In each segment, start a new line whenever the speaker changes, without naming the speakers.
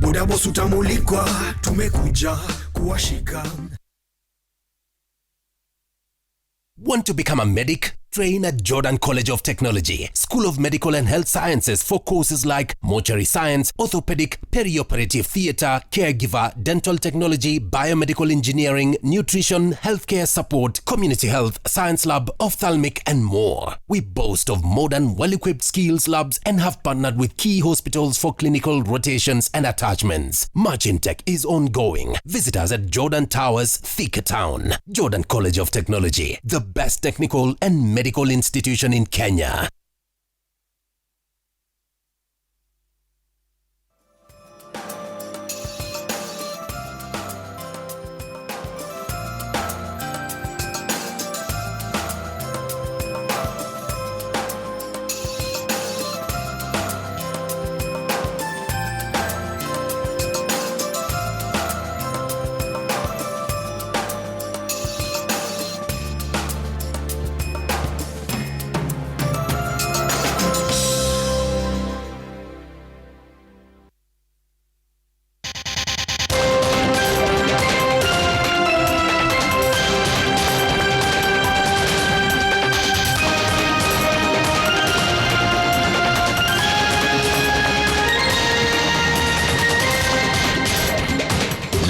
Buda boss utamulikwa, tumekuja kuwashika.
Want to become a medic? Train at Jordan College of Technology, School of Medical and Health Sciences for courses like mortuary science, orthopedic, perioperative theatre, caregiver, dental technology, biomedical engineering, nutrition, healthcare support, community health, science lab, ophthalmic and more. We boast of modern, well-equipped skills labs and have partnered with key hospitals for clinical rotations and attachments. March intake is ongoing. Visit us at Jordan Towers, Thika Town. Jordan College of Technology, the best technical and medical institution in Kenya.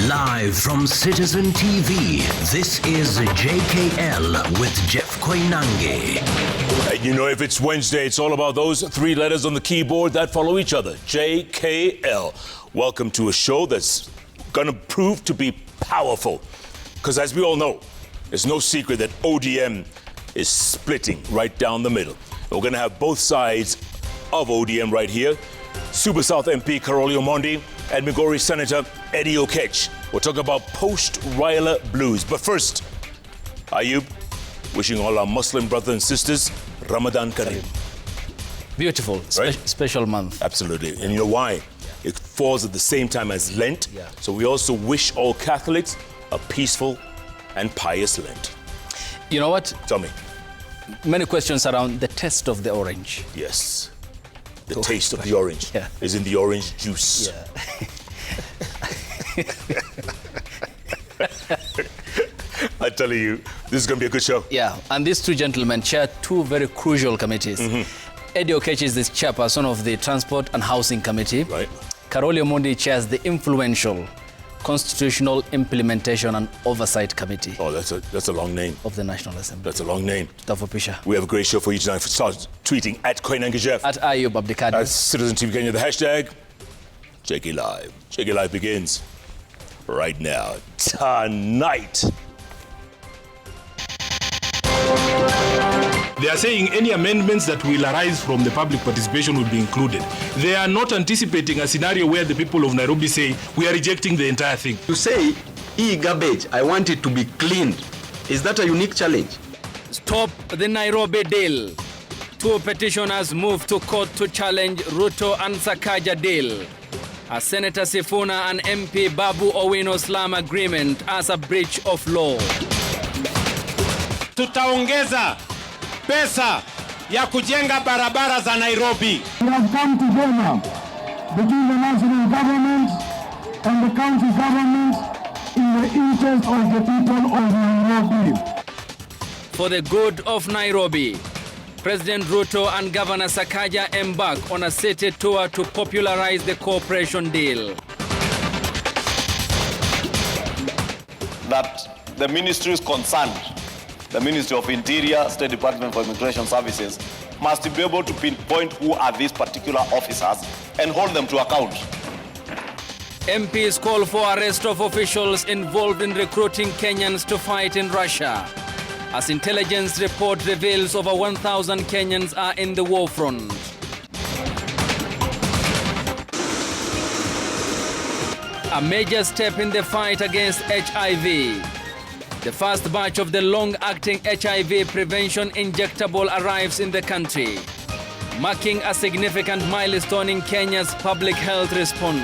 Live from Citizen TV, this is JKL with Jeff Koinange.
And you know, if it's Wednesday, it's all about those three letters on the keyboard that follow each other. JKL. Welcome to a show that's gonna prove to be powerful. Because as we all know, there's no secret that ODM is splitting right down the middle. We're gonna have both sides of ODM right here. Super South MP Karoli Omondi and Migori Senator Eddie Okech. We'll talk about post-Raila blues. But first, Ayub, wishing all our Muslim brothers and sisters Ramadan Kareem.
Beautiful,
right?
Special month.
Absolutely. And you know why? It falls at the same time as Lent.
Yeah.
So we also wish all Catholics a peaceful and pious Lent.
You know what?
Tell me.
Many questions around the taste of the orange.
Yes. The taste of the orange is in the orange juice.
Yeah.
I tell you, this is going to be a good show.
Yeah, and these two gentlemen chair two very crucial committees. Eddie Okech is the chairperson of the Transport and Housing Committee.
Right.
Karoli Omondi chairs the influential Constitutional Implementation and Oversight Committee.
Oh, that's a long name.
Of the National Assembly.
That's a long name.
Tafupisha.
We have a great show for you tonight. Start tweeting at Koinange Jeff.
At Ayub Abdikadir.
At Citizen TV Kenya, the hashtag JKLive. JKLive begins right now. Tonight.
They are saying any amendments that will arise from the public participation will be included. They are not anticipating a scenario where the people of Nairobi say, we are rejecting the entire thing.
To say, e-garbage, I want it to be cleaned. Is that a unique challenge?
Stop the Nairobi deal. Two petitioners move to court to challenge Ruto-Sakaja deal. As Senator Sifuna and MP Babu Owino slam agreement as a breach of law.
Tutaongeza pesa ya kujenga barabara za Nairobi.
We have come together between the national government and the county government in the interest of the people of Nairobi.
For the good of Nairobi, President Ruto and Governor Sakaja embark on a city tour to popularize the cooperation deal.
That the ministry is concerned, the Ministry of Interior, State Department for Immigration Services, must be able to pinpoint who are these particular officers and hold them to account.
MPs call for arrest of officials involved in recruiting Kenyans to fight in Russia, as intelligence report reveals over 1,000 Kenyans are in the war front. A major step in the fight against HIV. The first batch of the long-acting HIV prevention injectable arrives in the country, marking a significant milestone in Kenya's public health response.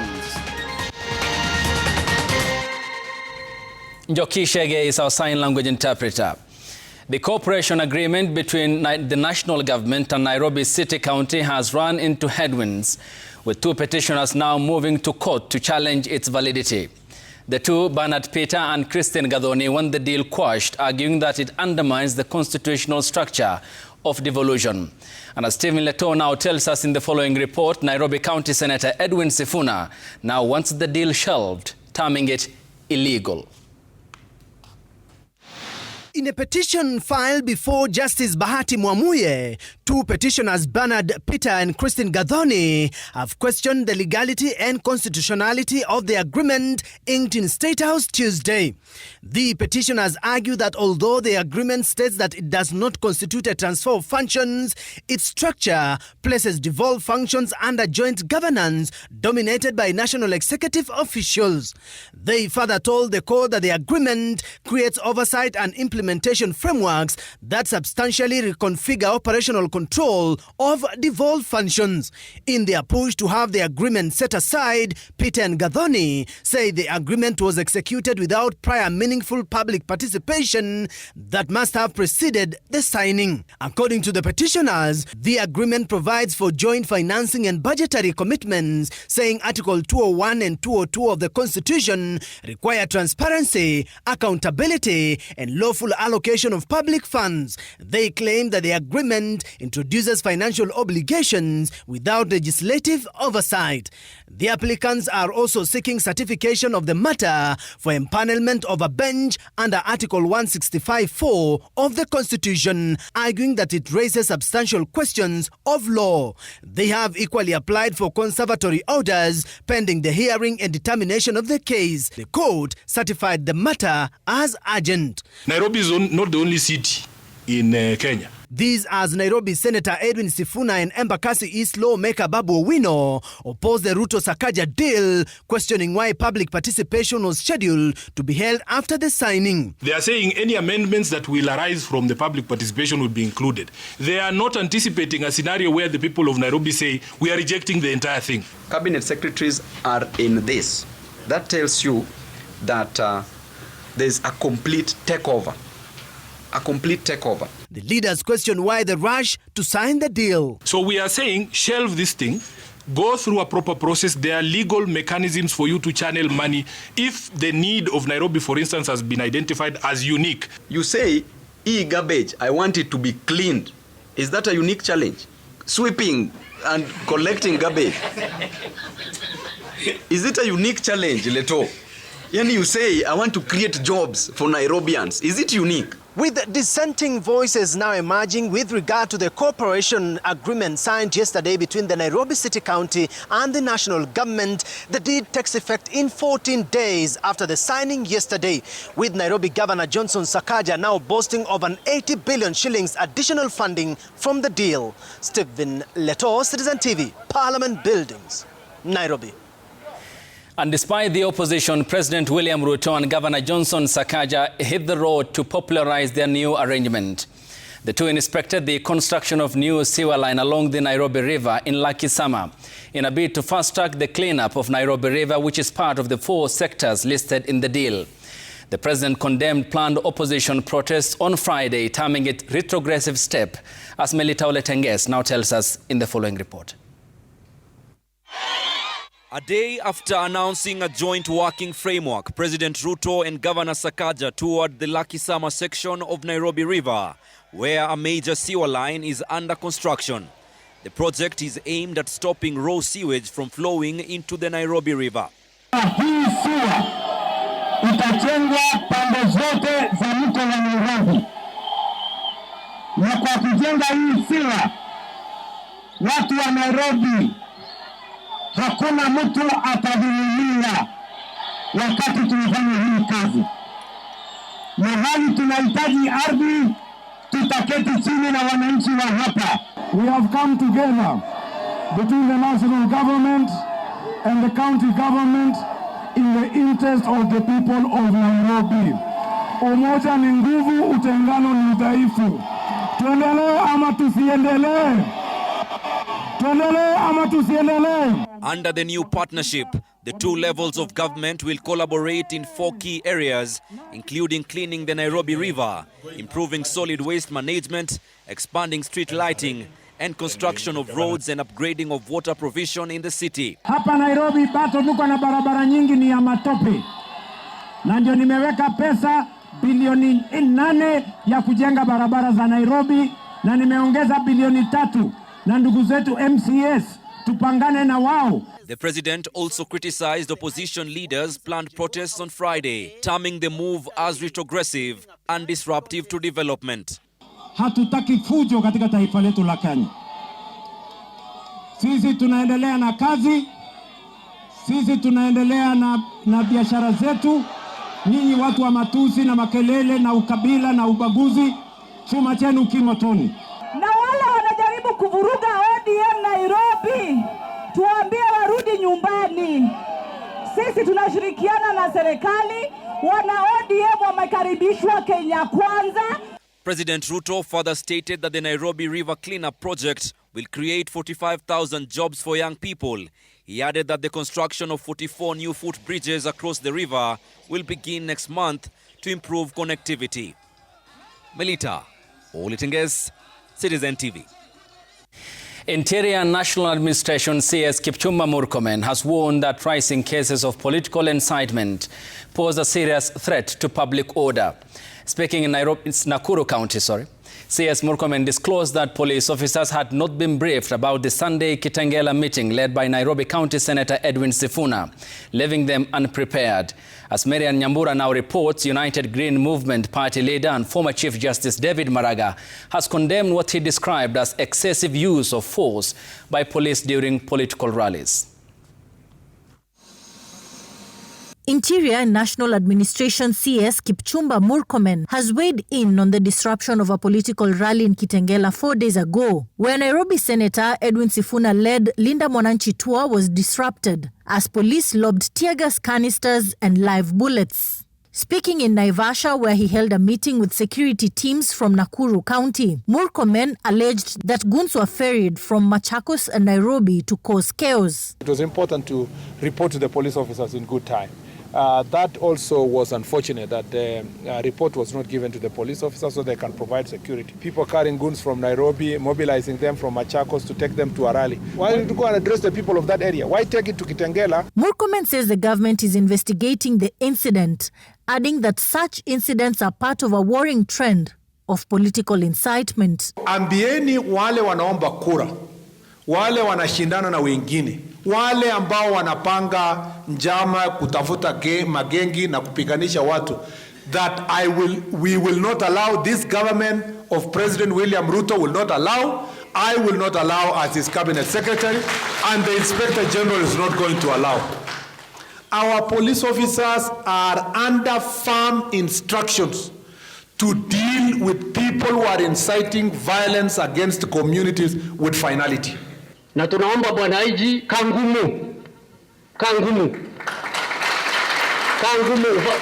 Njoki Shege is our sign language interpreter. The cooperation agreement between the national government and Nairobi City County has run into headwinds, with two petitioners now moving to court to challenge its validity. The two, Bernard Peter and Christine Gathoni, want the deal quashed, arguing that it undermines the constitutional structure of devolution. And as Stephen Leto now tells us in the following report, Nairobi County Senator Edwin Sifuna now wants the deal shelved, terming it illegal.
In a petition filed before Justice Bahati Mwamuye, two petitioners, Bernard Peter and Christine Gathoni, have questioned the legality and constitutionality of the agreement inked in State House Tuesday. The petitioners argue that although the agreement states that it does not constitute a transfer of functions, its structure places devolved functions under joint governance dominated by national executive officials. They further told the court that the agreement creates oversight and implementation frameworks that substantially reconfigure operational control of devolved functions. In their push to have the agreement set aside, Peter and Gathoni say the agreement was executed without prior meaningful public participation that must have preceded the signing. According to the petitioners, the agreement provides for joint financing and budgetary commitments, saying Article 201 and 202 of the Constitution require transparency, accountability, and lawful allocation of public funds. They claim that the agreement introduces financial obligations without legislative oversight. The applicants are also seeking certification of the matter for empanelment of a bench under Article 165(4) of the Constitution, arguing that it raises substantial questions of law. They have equally applied for conservatory orders pending the hearing and determination of the case. The court certified the matter as urgent.
Nairobi is not the only city in Kenya.
These as Nairobi Senator Edwin Sifuna and Embakasi East lawmaker Babu Owino opposed the Ruto-Sakaja deal, questioning why public participation was scheduled to be held after the signing.
They are saying any amendments that will arise from the public participation will be included. They are not anticipating a scenario where the people of Nairobi say, we are rejecting the entire thing.
Cabinet secretaries are in this. That tells you that there's a complete takeover. A complete takeover.
The leaders question why the rush to sign the deal.
So we are saying, shelve this thing, go through a proper process. There are legal mechanisms for you to channel money if the need of Nairobi, for instance, has been identified as unique.
You say, e-garbage, I want it to be cleaned. Is that a unique challenge? Sweeping and collecting garbage. Is it a unique challenge, Leto? Yani you say, I want to create jobs for Nairobians. Is it unique?
With dissenting voices now emerging with regard to the cooperation agreement signed yesterday between the Nairobi City County and the national government, the deed takes effect in 14 days after the signing yesterday, with Nairobi Governor Ruto-Sakaja now boasting of an 80 billion shillings additional funding from the deal. Stephen Leto, Citizen TV, Parliament Buildings, Nairobi.
And despite the opposition, President William Ruto and Governor Ruto-Sakaja hit the road to popularize their new arrangement. The two inspected the construction of new sewer line along the Nairobi River in Lakisama in a bid to fast-track the cleanup of Nairobi River, which is part of the 4 sectors listed in the deal. The president condemned planned opposition protests on Friday, terming it retrogressive step, as Melita Oletenges now tells us in the following report.
A day after announcing a joint working framework, President Ruto and Governor Sakaja toured the Lakisama section of Nairobi River, where a major sewer line is under construction. The project is aimed at stopping raw sewage from flowing into the Nairobi River.
Hii sewer itajengwa pande zote za mto wa Nairobi. Na kwa kujenga hii sewer, watu wa Nairobi hakuna mtu atadhulumiwa wakati tunafanya hii kazi. Mahali tunahitaji ardhi, tutaketi chini na wananchi wa hapa.
We have come together between the national government and the county government in the interest of the people of Nairobi. Umoja ni nguvu, utengano ni udhaifu. Tuendelee ama tusiendelee? Tuendelee ama tusiendelee?
Under the new partnership, the 2 levels of government will collaborate in 4 key areas, including cleaning the Nairobi River, improving solid waste management, expanding street lighting, and construction of roads and upgrading of water provision in the city.
Hapa Nairobi bado tuko na barabara nyingi ni ya matope. Na ndio nimeweka pesa bilioni 8 ya kujenga barabara za Nairobi na nimeongeza bilioni 3 na ndugu zetu MCS tupangane na wao.
The president also criticized opposition leaders' planned protests on Friday, terming the move as retrogressive and disruptive to development.
Hatutaki fujo katika taifa letu la Kenya. Sisi tunaendelea na kazi, sisi tunaendelea na biashara zetu. Nyinyi watu wa matusi na makelele na ukabila na ubaguzi, chuma chenu kimotoni.
Na wale wanajaribu kuvuruga ODM Nairobi, tuambie warudi nyumbani. Sisi tunashirikiana na serikali, wana ODM wamekaribishwa Kenya kwanza.
President Ruto further stated that the Nairobi River Cleanup Project will create 45,000 jobs for young people. He added that the construction of 44 new footbridges across the river will begin next month to improve connectivity. Melita Olitinges, Citizen TV.
Interior National Administration CS Kipchumba Murkomen has warned that rising cases of political incitement pose a serious threat to public order. Speaking in Nakuru County, CS Murkomen disclosed that police officers had not been briefed about the Sunday Kitengela meeting led by Nairobi County Senator Edwin Sifuna, leaving them unprepared. As Marian Nyambura now reports, United Green Movement Party leader and former Chief Justice David Maraga has condemned what he described as excessive use of force by police during political rallies.
Interior and National Administration CS Kipchumba Murkomen has weighed in on the disruption of a political rally in Kitengela 4 days ago, where Nairobi Senator Edwin Sifuna-led Linda Mwananchi tour was disrupted as police lobbed tear gas canisters and live bullets. Speaking in Naivasha, where he held a meeting with security teams from Nakuru County, Murkomen alleged that goons were ferried from Machakos and Nairobi to cause chaos.
It was important to report to the police officers in good time. That also was unfortunate that the report was not given to the police officers so they can provide security. People carrying goons from Nairobi, mobilizing them from Machakos to take them to a rally. Why didn't you go and address the people of that area? Why take it to Kitengela?
Murkomen says the government is investigating the incident, adding that such incidents are part of a worrying trend of political incitement.
Ambieni wale wanaomba kura, wale wanashindana na wengine, wale ambao wanapanga njama kutafuta magengi na kupiganisha watu, that we will not allow, this government of President William Ruto will not allow, I will not allow as his cabinet secretary, and the Inspector General is not going to allow. Our police officers are under firm instructions to deal with people who are inciting violence against communities with finality.
Na tunaomba bwana IG kangumu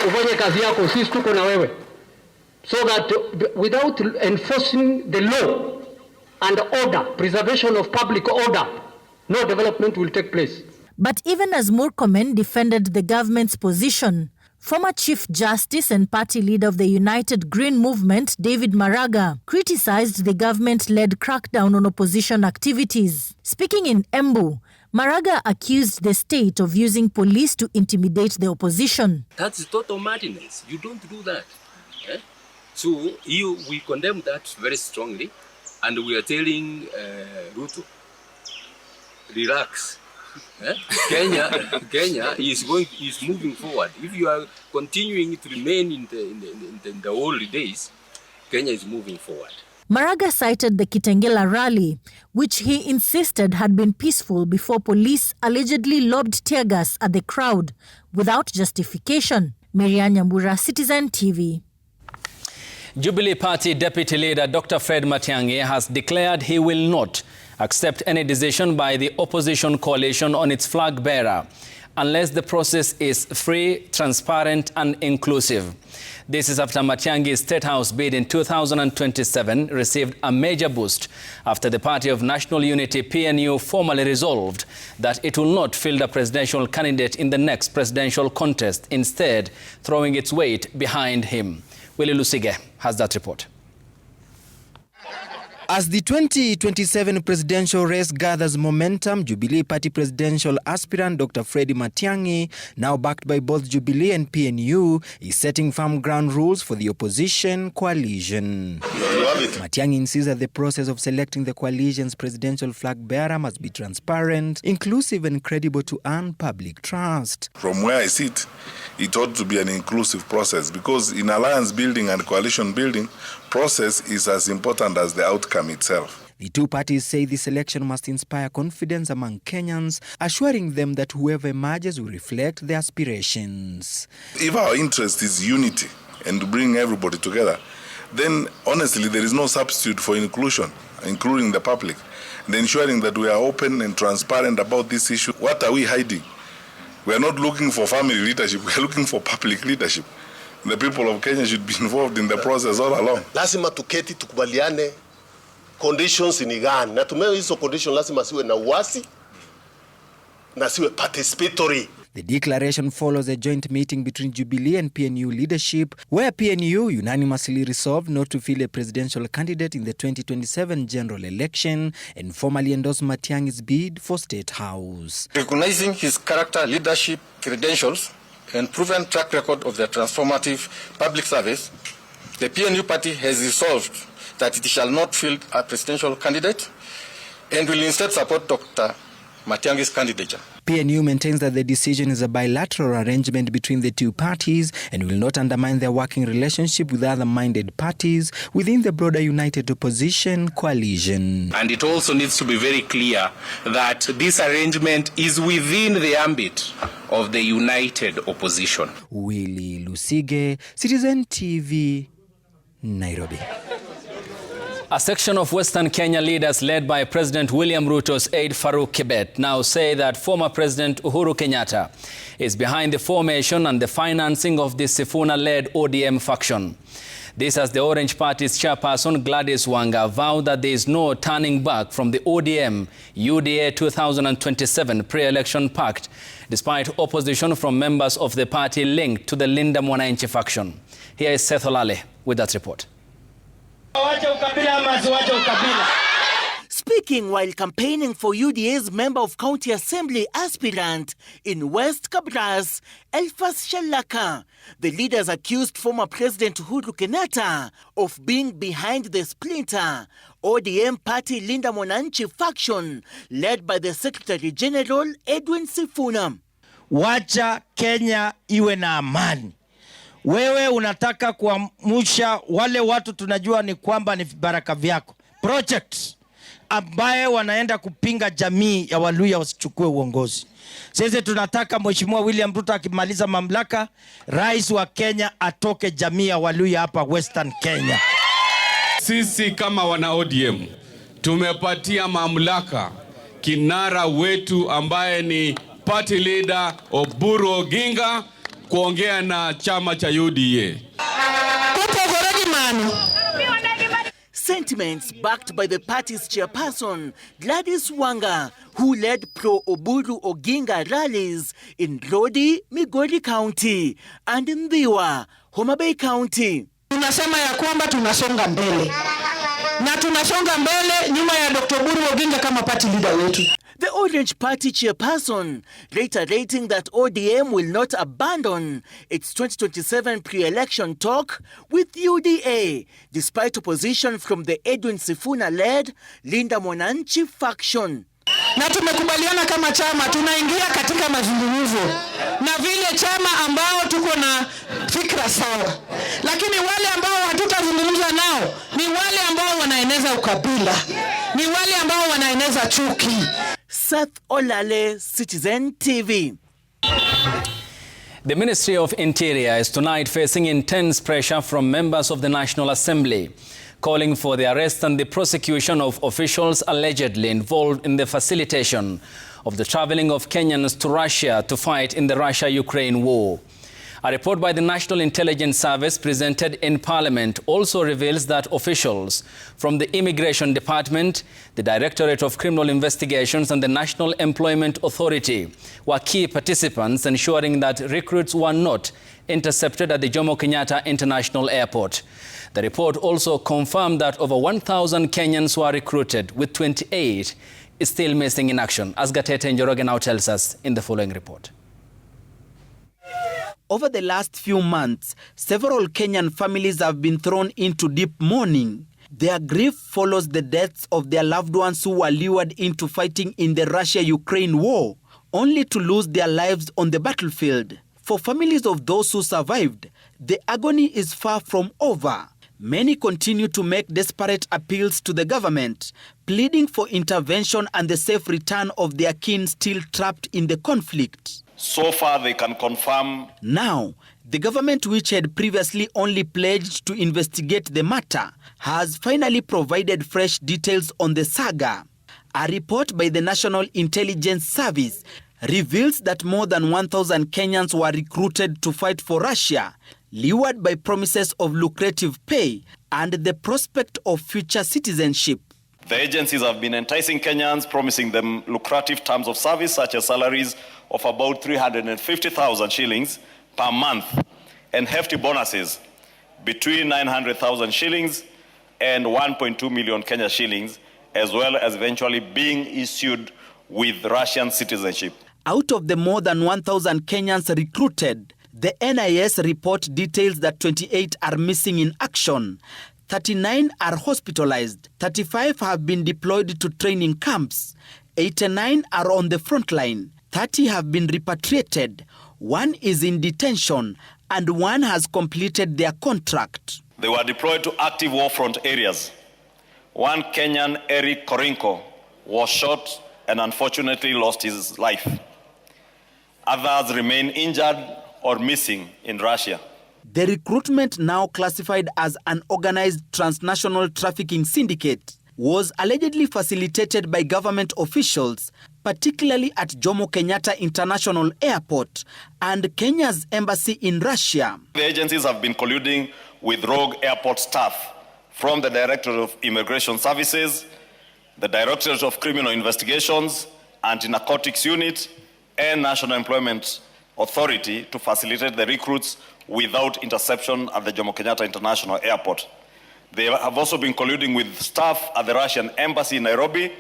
ufanye kazi yako, sisi tuko na wewe, so that without enforcing the law and order, preservation of public order, no development will take place.
But even as Murkomen defended the government's position, former Chief Justice and party leader of the United Green Movement, David Maraga, criticized the government-led crackdown on opposition activities. Speaking in Embu, Maraga accused the state of using police to intimidate the opposition.
That's total madness. You don't do that. Eh? So we condemn that very strongly, and we are telling Ruto, relax. Kenya is moving forward. If you are continuing to remain in the old days, Kenya is moving forward.
Maraga cited the Kitengela rally, which he insisted had been peaceful before police allegedly lobbed tear gas at the crowd without justification. Marian Nyambura, Citizen TV.
Jubilee Party Deputy Leader Dr. Fred Matiang'i has declared he will not accept any decision by the opposition coalition on its flag bearer unless the process is free, transparent and inclusive. This is after Matiang'i's State House bid in 2027 received a major boost after the Party of National Unity PNU formally resolved that it will not field a presidential candidate in the next presidential contest, instead throwing its weight behind him. Willie Lusige has that report.
As the 2027 presidential race gathers momentum, Jubilee Party presidential aspirant Dr. Fred Matiang'i, now backed by both Jubilee and PNU, is setting firm ground rules for the opposition coalition. Matiang'i insists that the process of selecting the coalition's presidential flag bearer must be transparent, inclusive and credible to earn public trust.
From where I sit, it ought to be an inclusive process, because in alliance building and coalition building, process is as important as the outcome itself.
The two parties say this election must inspire confidence among Kenyans, assuring them that whoever emerges will reflect their aspirations.
If our interest is unity and to bring everybody together, then honestly there is no substitute for inclusion, including the public, and ensuring that we are open and transparent about this issue. What are we hiding? We are not looking for family leadership, we are looking for public leadership. The people of Kenya should be involved in the process all along.
Lazima tuketi tukubaliane conditions ni gani. Na tumeo hizo conditions lazima siwe na uasi na siwe participatory.
The declaration follows a joint meeting between Jubilee and PNU leadership, where PNU unanimously resolved not to field a presidential candidate in the 2027 general election and formally endorsed Matiang'i's bid for State House.
Recognizing his character, leadership, credentials, and proven track record of the transformative public service, the PNU party has resolved that it shall not field a presidential candidate and will instead support Dr. Matiang'i's candidature.
PNU maintains that the decision is a bilateral arrangement between the two parties and will not undermine their working relationship with other minded parties within the broader united opposition coalition.
And it also needs to be very clear that this arrangement is within the ambit of the united opposition.
Willie Lusige, Citizen TV, Nairobi.
A section of Western Kenya leaders led by President William Ruto's aide Farouk Kibet now say that former President Uhuru Kenyatta is behind the formation and the financing of the Sifuna-led ODM faction. This as the Orange Party's chairperson Gladys Wanga vowed that there is no turning back from the ODM UDA 2027 pre-election pact, despite opposition from members of the party linked to the Linda Mwananchi faction. Here is Seth Olale with that report.
Speaking while campaigning for UDA's Member of County Assembly aspirant in West Kabras, Elfas Shalaka, the leaders accused former President Uhuru Kenyatta of being behind the splinter ODM party Linda Mwananchi faction led by the Secretary General Edwin Sifuna.
Wacha Kenya iwe na amani. Wewe unataka kuamsha wale watu tunajua ni kwamba ni baraka vyako. Projects ambaye wanaenda kupinga jamii ya Waluya wasichukue uongozi. Sisi tunataka Mheshimiwa William Ruto akimaliza mamlaka, rais wa Kenya atoke jamii ya Waluya hapa Western Kenya.
Sisi kama wana ODM tumepatia mamlaka kinara wetu ambaye ni party leader Oburu Oginga kuongea na chama cha UDA.
Sentiments backed by the party's chairperson Gladys Wanga, who led pro-Oburu Oginga rallies in Lodi, Migori County and in Dhiwa, Homa Bay County.
Tunasema ya kwamba tunasonga mbele. Na tunasonga mbele nyuma ya Dr. Oburu Oginga kama party leader wetu.
The Orange Party chairperson reiterating that ODM will not abandon its 2027 pre-election talk with UDA, despite opposition from the Edwin Sifuna-led Linda Mwananchi faction.
Na tumekubaliana kama chama tunaingia katika mazungumzo na vile chama ambao tuko na fikra sawa, lakini wale ambao hatutazungumza nao ni wale ambao wanaeneza ukabila, ni wale ambao wanaeneza chuki.
Seth Olale, Citizen TV.
The Ministry of Interior is tonight facing intense pressure from members of the National Assembly, calling for the arrest and the prosecution of officials allegedly involved in the facilitation of the traveling of Kenyans to Russia to fight in the Russia-Ukraine war. A report by the National Intelligence Service presented in Parliament also reveals that officials from the Immigration Department, the Directorate of Criminal Investigations and the National Employment Authority were key participants, ensuring that recruits were not intercepted at the Jomo Kenyatta International Airport. The report also confirmed that over 1,000 Kenyans were recruited, with 28 still missing in action, as Gatete Njoroge now tells us in the following report.
Over the last few months, several Kenyan families have been thrown into deep mourning. Their grief follows the deaths of their loved ones who were lured into fighting in the Russia-Ukraine war, only to lose their lives on the battlefield. For families of those who survived, the agony is far from over. Many continue to make desperate appeals to the government, pleading for intervention and the safe return of their kin still trapped in the conflict.
So far, they can confirm.
Now, the government, which had previously only pledged to investigate the matter, has finally provided fresh details on the saga. A report by the National Intelligence Service reveals that more than 1,000 Kenyans were recruited to fight for Russia, lured by promises of lucrative pay and the prospect of future citizenship.
The agencies have been enticing Kenyans, promising them lucrative terms of service, such as salaries of about 350,000 shillings per month and hefty bonuses between 900,000 shillings and 1.2 million Kenya shillings, as well as eventually being issued with Russian citizenship.
Out of the more than 1,000 Kenyans recruited, the NIS report details that 28 are missing in action, 39 are hospitalized, 35 have been deployed to training camps, 89 are on the front line, 30 have been repatriated, 1 is in detention, and 1 has completed their contract.
They were deployed to active war front areas. One Kenyan, Eric Korinko, was shot and unfortunately lost his life. Others remain injured or missing in Russia.
The recruitment, now classified as an organized transnational trafficking syndicate, was allegedly facilitated by government officials, particularly at Jomo Kenyatta International Airport and Kenya's embassy in Russia.
The agencies have been colluding with rogue airport staff from the Directorate of Immigration Services, the Directorate of Criminal Investigations, Anti-Narcotics Unit, and National Employment Authority to facilitate the recruits without interception at the Jomo Kenyatta International Airport. They have also been colluding with staff at the Russian embassy in Nairobi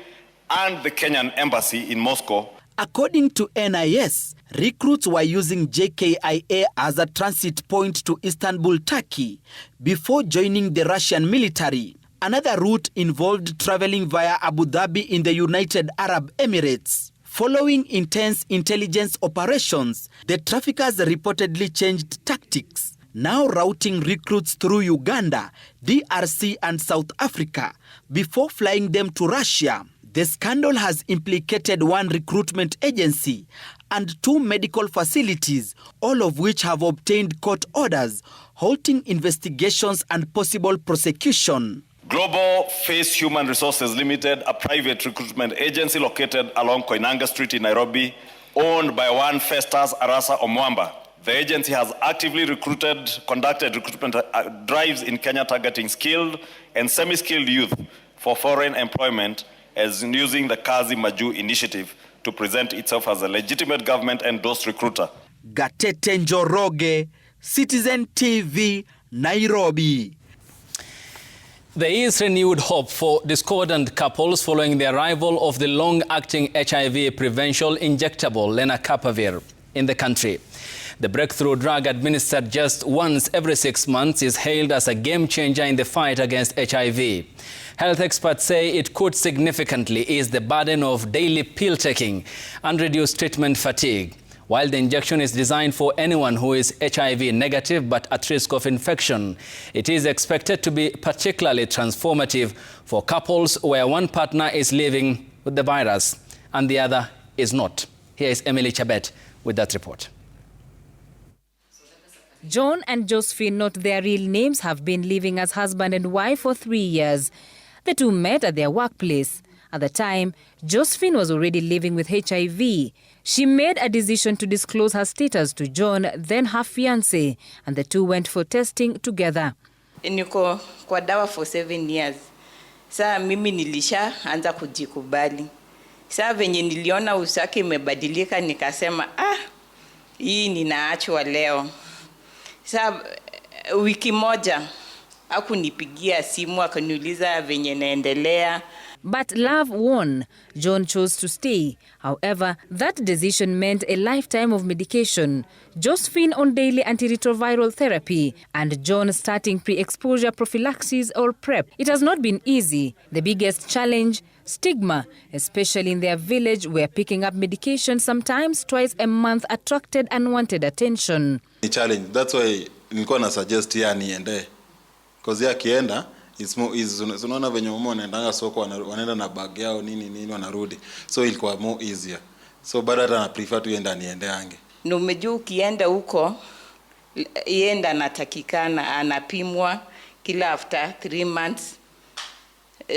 and the Kenyan embassy in Moscow.
According to NIS, recruits were using JKIA as a transit point to Istanbul, Turkey, before joining the Russian military. Another route involved traveling via Abu Dhabi in the United Arab Emirates. Following intense intelligence operations, the traffickers reportedly changed tactics, now routing recruits through Uganda, DRC and South Africa, before flying them to Russia. The scandal has implicated 1 recruitment agency and 2 medical facilities, all of which have obtained court orders, halting investigations and possible prosecution.
Global Face Human Resources Limited, a private recruitment agency located along Koinange Street in Nairobi, owned by one Festus Arasa Omwamba. The agency has actively conducted recruitment drives in Kenya targeting skilled and semi-skilled youth for foreign employment, as using the Kazi Maju initiative to present itself as a legitimate government-endorsed recruiter.
Gatete Njoroge, Citizen TV, Nairobi.
There is renewed hope for discordant couples following the arrival of the long-acting HIV prevention injectable lenacapavir in the country. The breakthrough drug, administered just once every 6 months, is hailed as a game-changer in the fight against HIV. Health experts say it could significantly ease the burden of daily pill taking and reduce treatment fatigue. While the injection is designed for anyone who is HIV negative but at risk of infection, it is expected to be particularly transformative for couples where one partner is living with the virus and the other is not. Here is Emily Chabet with that report.
John and Josephine, not their real names, have been living as husband and wife for 3 years. The two met at their workplace. At the time, Josephine was already living with HIV. She made a decision to disclose her status to John, then her fiancé, and the two went for testing together.
Niko kwa dawa for 7 years. Saa mimi nilishaanza kujikubali. Saa venye niliona usaki imebadilika nikasema hii ninaachwa leo. Saa wiki moja hakunipigia simu akaniuliza venye naendelea.
But love won. John chose to stay. However, that decision meant a lifetime of medication. Josephine on daily antiretroviral therapy and John starting pre-exposure prophylaxis or PrEP. It has not been easy. The biggest challenge, stigma, especially in their village where picking up medication sometimes twice a month attracted unwanted attention.
The challenge, that's why nilikuwa na suggest ya niende. Because ya kienda, unaona venye mama wanaendanga soko wanaenda na bag yao nini wanarudi. So ilikuwa more easier. So bado hata na prefer tu niende ange.
Na umejua ukienda huko yenda anatakikana anapimwa kila after 3 months.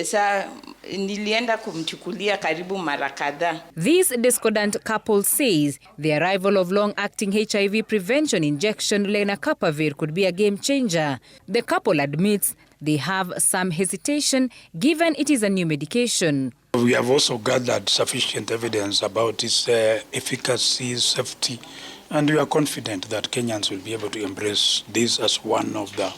Sa nilienda kumchukulia karibu mara kadhaa.
This discordant couple says the arrival of long-acting HIV prevention injection lenacapavir could be a game changer. The couple admits they have some hesitation given it is a new medication.
We have also gathered sufficient evidence about its efficacy, safety, and we are confident that Kenyans will be able to embrace this as one of the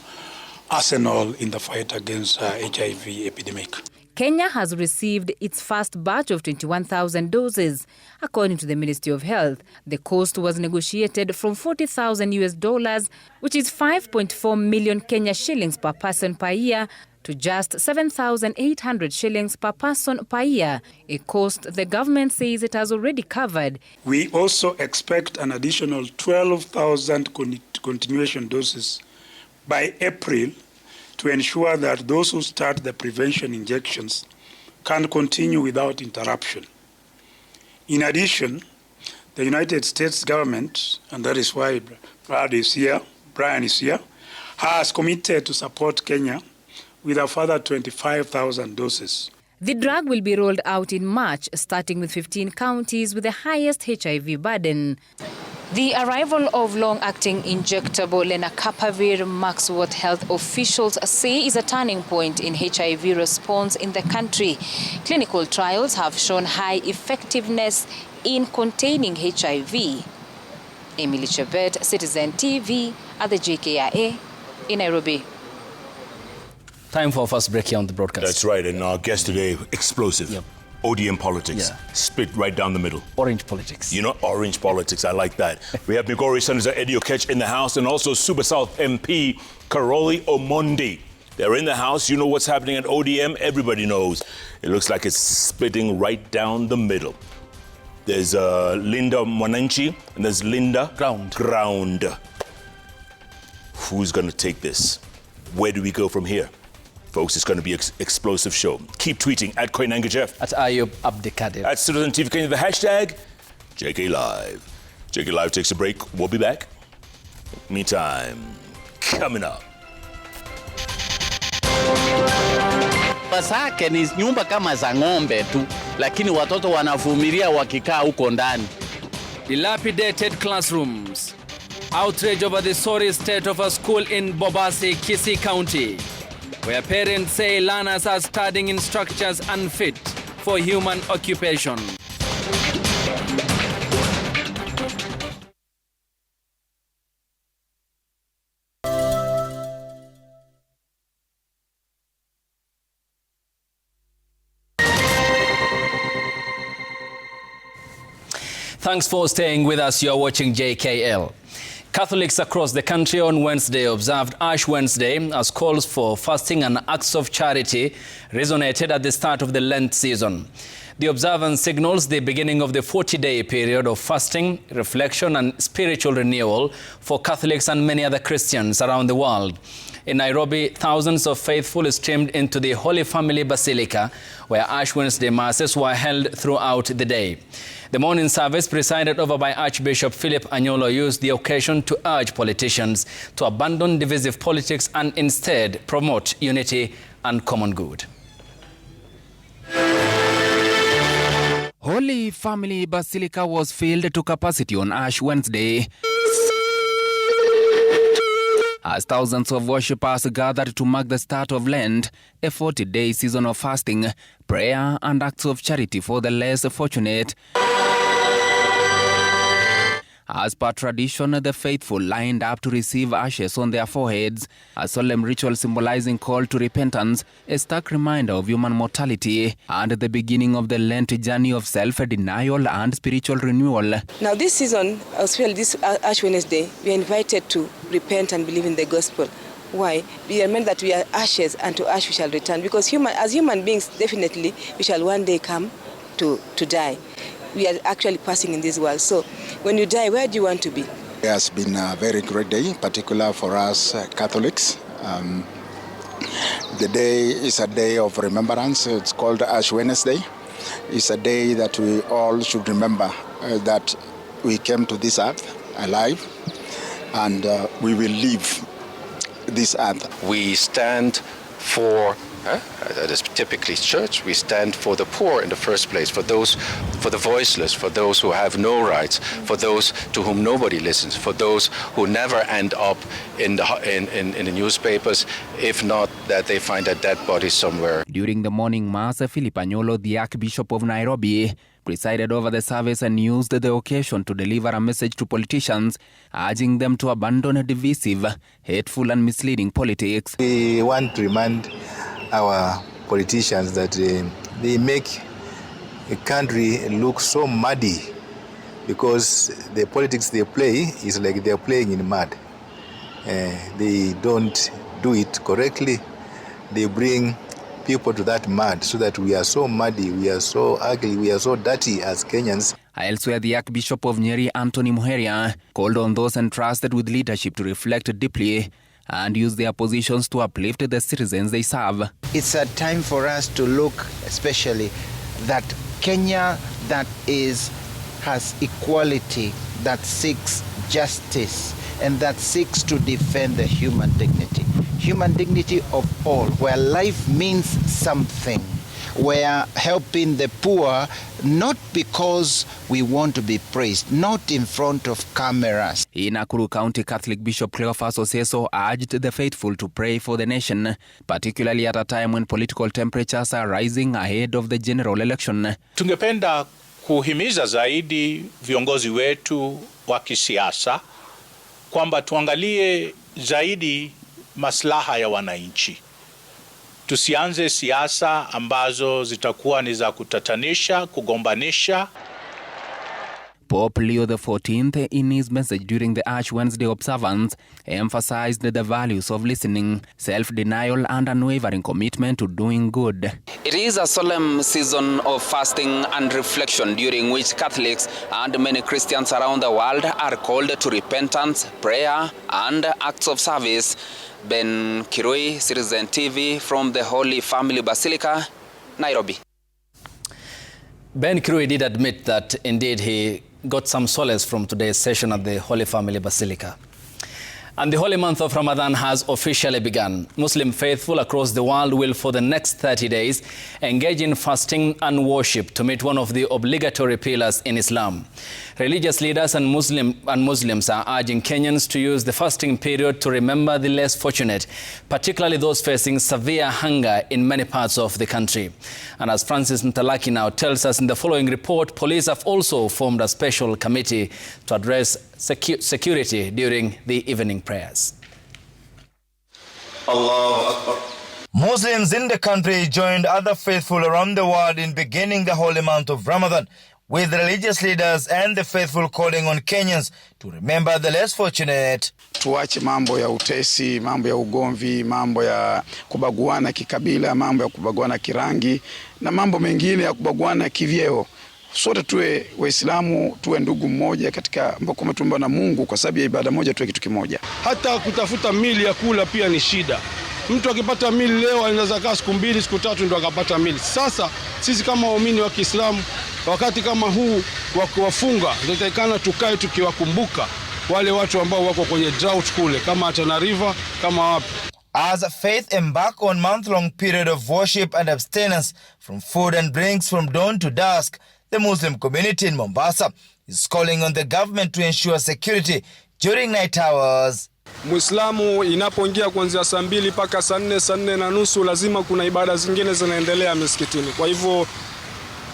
arsenal in the fight against HIV epidemic.
Kenya has received its first batch of 21,000 doses. According to the Ministry of Health, the cost was negotiated from $40,000, which is 5.4 million Kenya shillings per person per year, to just 7,800 shillings per person per year, a cost the government says it has already covered.
We also expect an additional 12,000 continuation doses by April to ensure that those who start the prevention injections can continue without interruption. In addition, the United States government, and that is why Brian is here, has committed to support Kenya with a further 25,000 doses.
The drug will be rolled out in March, starting with 15 counties with the highest HIV burden. The arrival of long-acting injectable lenacapavir marks what health officials say is a turning point in HIV response in the country. Clinical trials have shown high effectiveness in containing HIV. Emily Chebet, Citizen TV at the JKLive in Nairobi.
Time for our first break here on the broadcast.
That's right, and our guest today, explosive.
Yep.
ODM politics, split right down the middle.
Orange politics.
You know, orange politics, I like that. We have Migori Senator Eddie Okech in the House and also Super South MP Karoli Omondi. They're in the House. You know what's happening at ODM. Everybody knows. It looks like it's splitting right down the middle. There's Linda Mwananchi and there's Linda Ground. Who's going to take this? Where do we go from here? Folks, it's going to be an explosive show. Keep tweeting at Koinange Jeff.
At Ayub Abdikadir.
At Citizen TV Kenya, the hashtag JKLive. JKLive takes a break. We'll be back. Meantime, coming up.
Pasake ni nyumba kama za ng'ombe tu, lakini watoto wanavumilia wakikaa huko ndani.
Dilapidated classrooms. Outrage over the sorry state of a school in Bobasi, Kisii County, where parents say learners are studying in structures unfit for human occupation. Thanks for staying with us. You're watching JKL. Catholics across the country on Wednesday observed Ash Wednesday as calls for fasting and acts of charity resonated at the start of the Lent season. The observance signals the beginning of the 40-day period of fasting, reflection and spiritual renewal for Catholics and many other Christians around the world. In Nairobi, thousands of faithful streamed into the Holy Family Basilica, where Ash Wednesday masses were held throughout the day. The morning service, presided over by Archbishop Philip Anyolo, used the occasion to urge politicians to abandon divisive politics and instead promote unity and common good.
Holy Family Basilica was filled to capacity on Ash Wednesday as thousands of worshippers gathered to mark the start of Lent, a 40-day season of fasting, prayer and acts of charity for the less fortunate. As per tradition, the faithful lined up to receive ashes on their foreheads, a solemn ritual symbolizing call to repentance, a stark reminder of human mortality, and the beginning of the Lent journey of self-denial and spiritual renewal.
Now this season, especially this Ash Wednesday, we are invited to repent and believe in the gospel. Why? We are meant that we are ashes, and to ash we shall return. Because as human beings, definitely, we shall one day come to die. We are actually passing in this world. So when you die, where do you want to be?
It has been a very great day, particularly for us Catholics. The day is a day of remembrance. It's called Ash Wednesday. It's a day that we all should remember that we came to this earth alive, and we will leave this earth.
We stand for that is typically church. We stand for the poor in the first place, for those, for the voiceless, for those who have no rights, for those to whom nobody listens, for those who never end up in the newspapers, if not that they find a dead body somewhere.
During the morning mass, Philip Anyolo, the Archbishop of Nairobi, presided over the service and used the occasion to deliver a message to politicians, urging them to abandon divisive, hateful and misleading politics.
We want to remind our politicians that they make a country look so muddy because the politics they play is like they're playing in mud. They don't do it correctly. They bring people to that mud so that we are so muddy, we are so ugly, we are so dirty as Kenyans.
Elsewhere, the Archbishop of Nyeri, Anthony Muheria, called on those entrusted with leadership to reflect deeply and use their positions to uplift the citizens they serve.
It's a time for us to look especially that Kenya that has equality, that seeks justice, and that seeks to defend the human dignity of all, where life means something, where helping the poor, not because we want to be praised, not in front of cameras.
In Nakuru County, Catholic Bishop Cleophas Oseso urged the faithful to pray for the nation, particularly at a time when political temperatures are rising ahead of the general election.
Tungependa kuhimiza zaidi viongozi wetu wa kisiasa kwamba tuangalie zaidi maslaha ya wananchi. Tusianze siasa ambazo zitakuwa ni za kutatanisha, kugombanisha.
Pope Leo XIV, in his message during the Ash Wednesday observance, emphasized the values of listening, self-denial and unwavering commitment to doing good. It is a solemn season of fasting and reflection during which Catholics and many Christians around the world are called to repentance, prayer and acts of service. Ben Kirui, Citizen TV from the Holy Family Basilica, Nairobi.
Ben Kirui did admit that indeed he got some solace from today's session at the Holy Family Basilica. And the holy month of Ramadan has officially begun. Muslim faithful across the world will for the next 30 days engage in fasting and worship to meet one of the obligatory pillars in Islam. Religious leaders and Muslims are urging Kenyans to use the fasting period to remember the less fortunate, particularly those facing severe hunger in many parts of the country. And as Francis Ntalaki now tells us in the following report, police have also formed a special committee to address security during the evening prayers.
Allahu Akbar. Muslims in the country joined other faithful around the world in beginning the holy month of Ramadan, with religious leaders and the faithful calling on Kenyans to remember the less fortunate.
Tuache mambo ya utesi, mambo ya ugomvi, mambo ya kubaguana kikabila, mambo ya kubaguana kirangi na mambo mengine ya kubaguana kivyeo. Sote tuwe Waislamu, tuwe ndugu mmoja katika ambako umetuumba na Mungu, kwa sababu ya ibada moja tuwe kitu kimoja.
Hata kutafuta mili ya kula pia ni shida. Mtu akipata mili leo anaweza kaa siku 2 siku 3 ndio akapata mili. Sasa sisi kama waumini wa Kiislamu wakati kama huu wa kuwafunga tunatakana tukae tukiwakumbuka wale watu ambao wako kwenye drought kule kama Tana River kama wapi.
As faith embark on month-long period of worship and abstinence from food and drinks from dawn to dusk, The Muslim community in Mombasa is calling on the government to ensure security during night hours.
Muislamu inapoingia kuanzia saa 2 mpaka saa 4, saa 4 na nusu lazima kuna ibada zingine zinaendelea misikitini. Kwa hivyo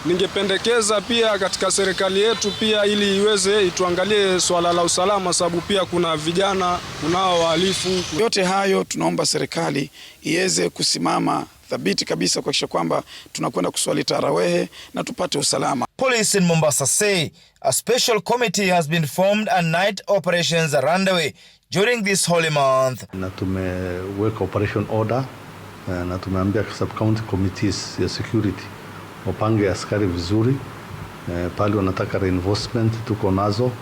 ningependekeza pia katika serikali yetu pia ili iweze ituangalie swala la usalama, sababu pia kuna vijana, kunao wahalifu.
Yote hayo tunaomba serikali iweze kusimama thabiti kabisa kuhakikisha kwamba tunakwenda kuswali tarawehe na tupate usalama.
Police in Mombasa say a special committee has been formed and night operations are underway during this holy month.
Na tumeweka operation order na tumeambia sub-county committees ya security wapange askari vizuri, pale wanataka reinforcement tuko nazo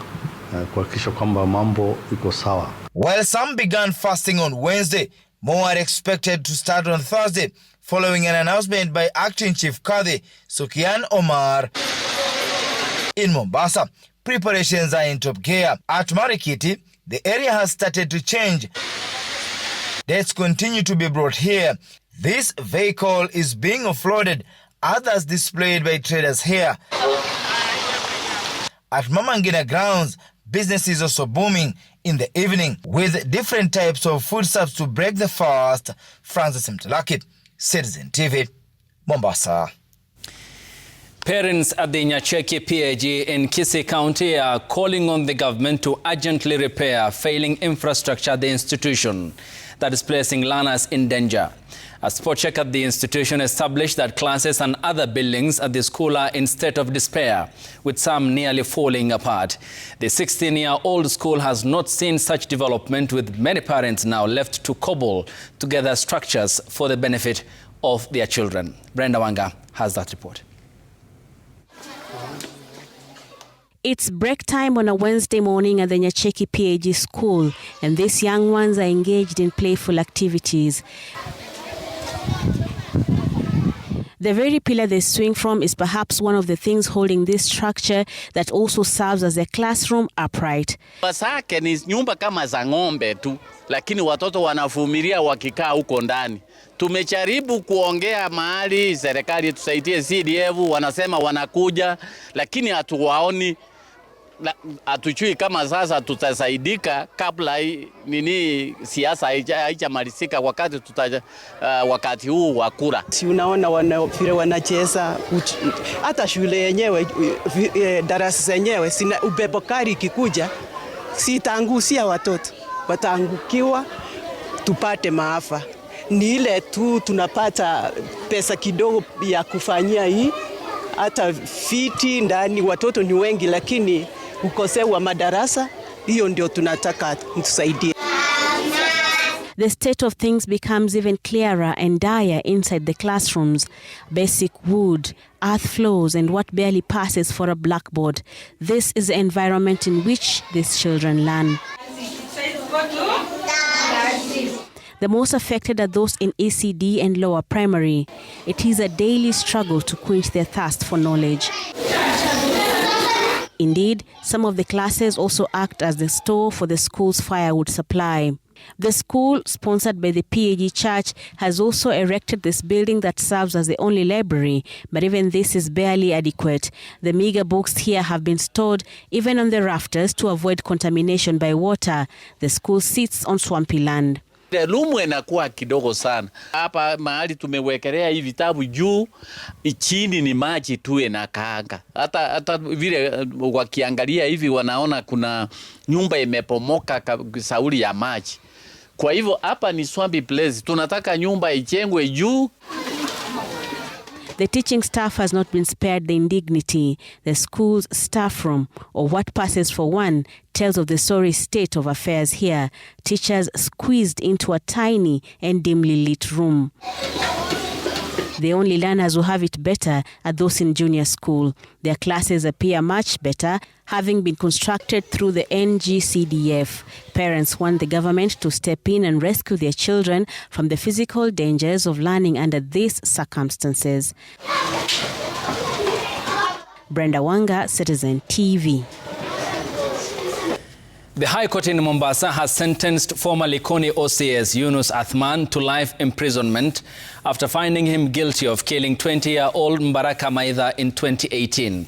kuhakikisha kwamba mambo iko sawa.
While some began fasting on Wednesday, more are expected to start on Thursday following an announcement by Acting Chief Kadhi Sukian Omar. In Mombasa, preparations are in top gear. At Marikiti, the area has started to change. Dates continue to be brought here. This vehicle is being offloaded, others displayed by traders here. At Mama Ngina grounds, business is also booming in the evening with different types of foodstuffs to break the fast. Francis Mtalaki, Citizen TV, Mombasa.
Parents at the Nyacheki PAG in Kisii County are calling on the government to urgently repair failing infrastructure at the institution that is placing learners in danger. A spot check at the institution established that classes and other buildings at the school are in state of despair, with some nearly falling apart. The 16-year-old school has not seen such development, with many parents now left to cobble together structures for the benefit of their children. Brenda Wanga has that report.
It's break time on a Wednesday morning at the Nyacheki PAG school, and these young ones are engaged in playful activities. The very pillar they swing from is perhaps one of the things holding this structure that also serves as a classroom upright.
Wasake ni nyumba kama za ng'ombe tu, lakini watoto wanavumilia wakikaa huko ndani. Tumejaribu kuongea mahali serikali tusaidie CDF, wanasema wanakuja, lakini hatuwaoni. Hatujui kama sasa tutasaidika kabla nini siasa haijamalizika wakati huu wa kura.
Si unaona vile wanacheza, hata shule yenyewe, darasa zenyewe sina upepo kali kikuja, sitaangusia watoto, wataangukiwa tupate maafa. Ni ile tu tunapata pesa kidogo ya kufanyia hii, hata fiti ndani watoto ni wengi, lakini ukosefu wa madarasa, hiyo ndio tunataka tusaidie.
The state of things becomes even clearer and dire inside the classrooms. Basic wood, earth floors, and what barely passes for a blackboard. This is the environment in which these children learn. The most affected are those in ECD and lower primary. It is a daily struggle to quench their thirst for knowledge. Indeed, some of the classes also act as the store for the school's firewood supply. The school, sponsored by the PAG Church, has also erected this building that serves as the only library, but even this is barely adequate. The meager books here have been stored even on the rafters to avoid contamination by water. The school sits on swampy land.
Lumu inakuwa kidogo sana. Hapa mahali tumewekelea hivi vitabu juu, chini ni maji tu inakaanga. Hata vile wakiangalia hivi wanaona kuna nyumba imepomoka sauli ya maji. Kwa hivyo hapa ni swampy place. Tunataka nyumba ijengwe juu.
The teaching staff has not been spared the indignity. The school's staff room, or what passes for one, tells of the sorry state of affairs here. Teachers squeezed into a tiny and dimly lit room. The only learners who have it better are those in junior school. Their classes appear much better, having been constructed through the NGCDF. Parents want the government to step in and rescue their children from the physical dangers of learning under these circumstances. Brenda Wanga, Citizen TV.
The High Court in Mombasa has sentenced former Likoni OCS Yunus Athman to life imprisonment after finding him guilty of killing 20-year-old Mbaraka Maitha in 2018.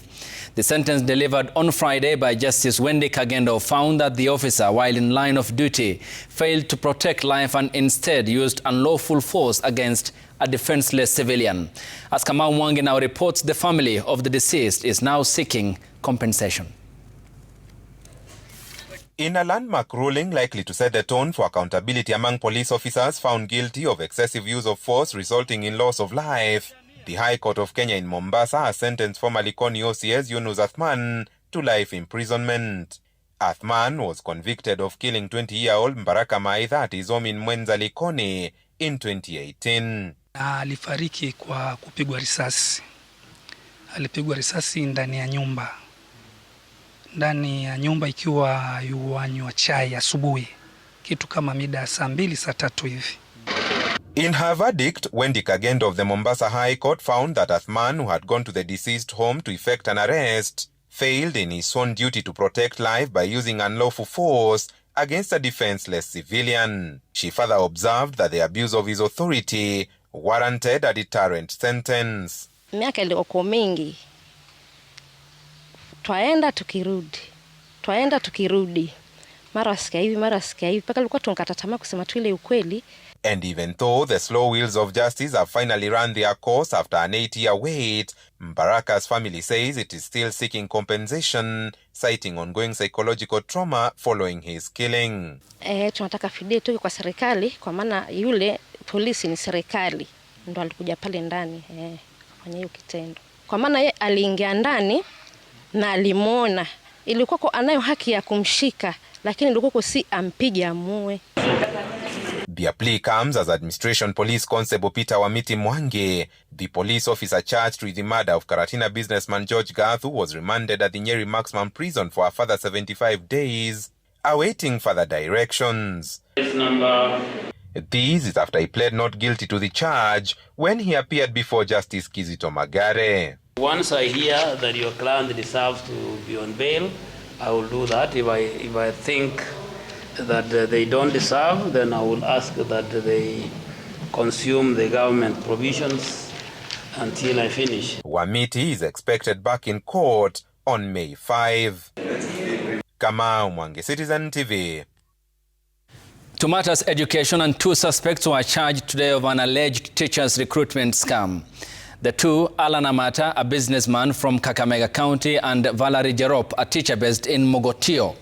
The sentence delivered on Friday by Justice Wendy Kagendo found that the officer, while in line of duty, failed to protect life and instead used unlawful force against a defenseless civilian. As Kamau Mwangi now reports, the family of the deceased is now seeking compensation.
In a landmark ruling likely to set the tone for accountability among police officers found guilty of excessive use of force resulting in loss of life, the High Court of Kenya in Mombasa has sentenced former Likoni OCS Yunus Athman to life imprisonment. Athman was convicted of killing 20-year-old Mbaraka Maitha at his home in Mwenza Likoni in 2018.
Alifariki kwa kupigwa risasi. Alipigwa risasi ndani ya nyumba. Ndani ya nyumba ikiwa yuanywa chai asubuhi. Kitu kama mida saa 2 saa 3 hivi.
In her verdict, Wendy Kagendo of the Mombasa High Court found that Athman, who had gone to the deceased home to effect an arrest, failed in his sworn duty to protect life by using unlawful force against a defenseless civilian. She further observed that the abuse of his authority warranted a deterrent sentence.
Miaka ilikuwa mingi. Twaenda tukirudi. Mara sikia hivi, paka likuwa tunkata tamaa kusema tu ile ukweli.
And even though the slow wheels of justice have finally run their course after an 8-year wait, Mbaraka's family says it is still seeking compensation, citing ongoing psychological trauma following his killing.
Tunataka fidia tu kwa serikali, kwa maana yule polisi ni serikali, ndo alikuja pale ndani kwenye hiyo kitendo. Kwa maana yeye aliingia ndani na alimuona, ilikuwa anayo haki ya kumshika, lakini ilikuwa si ampige amue.
Their plea comes as Administration Police Constable Peter Wamiti Mwangi, the police officer charged with the murder of Karatina businessman George Gathu, was remanded at the Nyeri Maximum Prison for a further 75 days, awaiting further directions. This is after he pled not guilty to the charge when he appeared before Justice Kizito Magare.
Once I hear that your client deserves to be on bail, I will do that. If I think that they don't deserve, then I will ask that they consume the government provisions until I finish.
Wamiti is expected back in court on May 5. Kamau Mwangi, Citizen TV.
To matters education, and 2 suspects were charged today of an alleged teachers recruitment scam. The two, Alan Amata, a businessman from Kakamega County, and Valerie Jerop, a teacher based in Mogotio,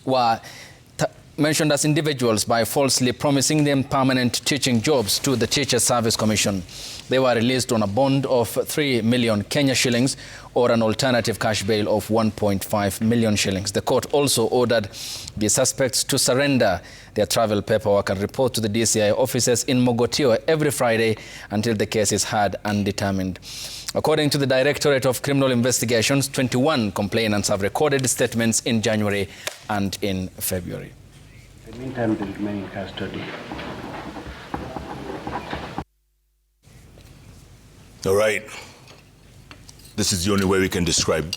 were mentioned as individuals by falsely promising them permanent teaching jobs to the Teachers Service Commission. They were released on a bond of 3 million Kenya shillings or an alternative cash bail of 1.5 million shillings. The court also ordered the suspects to surrender their travel paperwork and report to the DCI offices in Mogotio every Friday until the case is heard and determined. According to the Directorate of Criminal Investigations, 21 complainants have recorded statements in January and in February.
In the meantime, they remain in custody.
All right. This is the only way we can describe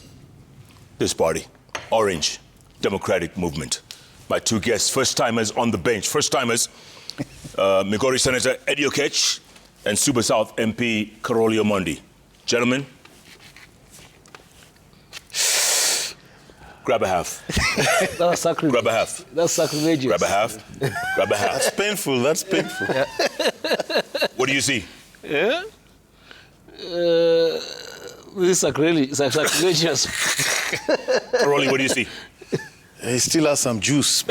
this party. Orange Democratic Movement. My 2 guests, first-timers on the bench. First-timers, Migori Senator Eddie Okech and Super South MP Karoli Omondi. Gentlemen, grab a half.
That's sacrilege.
Grab a half.
That's sacrilegious.
Grab a half. Grab a half.
That's painful. That's painful.
What do you see?
Yeah? This is sacrilegious.
Karoli, what do you see?
He still has some juice.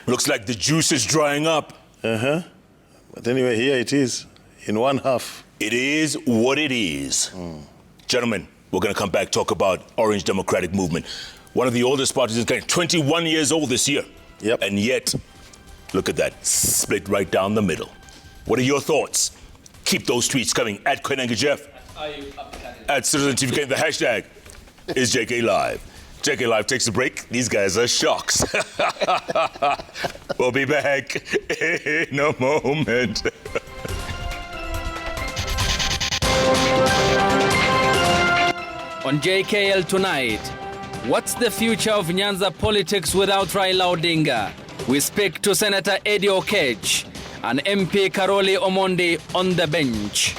Looks like the juice is drying up.
But anyway, here it is, in 1 half.
It is what it is. Gentlemen, we're going to come back, talk about Orange Democratic Movement. One of the oldest parties in Kenya, 21 years old this year.
Yep.
And yet, look at that, split right down the middle. What are your thoughts? Keep those tweets coming at Kwenanga Jeff, at Citizen TV Kenya. The hashtag is JKLive. JKLive takes a break. These guys are shocks. We'll be back in a moment.
On JKL tonight, what's the future of Nyanza politics without Raila Odinga? We speak to Senator Eddie Okech and MP Karoli Omondi on the bench.